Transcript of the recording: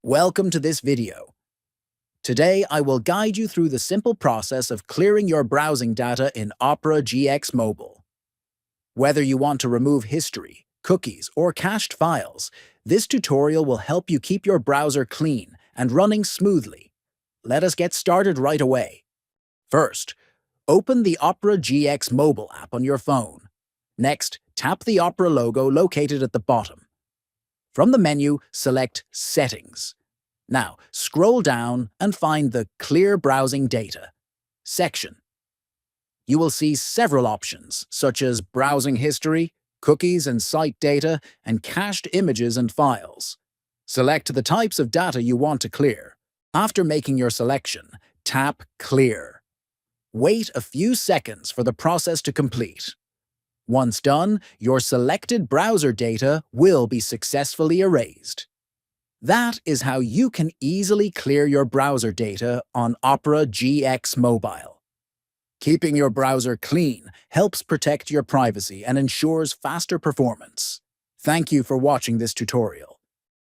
Welcome to this video. Today, I will guide you through the simple process of clearing your browsing data in Opera GX Mobile. Whether you want to remove history, cookies, or cached files, this tutorial will help you keep your browser clean and running smoothly. Let us get started right away. First, open the Opera GX Mobile app on your phone. Next, tap the Opera logo located at the bottom. From the menu, select Settings. Now, scroll down and find the Clear Browsing Data section. You will see several options, such as browsing history, cookies and site data, and cached images and files. Select the types of data you want to clear. After making your selection, tap Clear. Wait a few seconds for the process to complete. Once done, your selected browser data will be successfully erased. That is how you can easily clear your browser data on Opera GX Mobile. Keeping your browser clean helps protect your privacy and ensures faster performance. Thank you for watching this tutorial.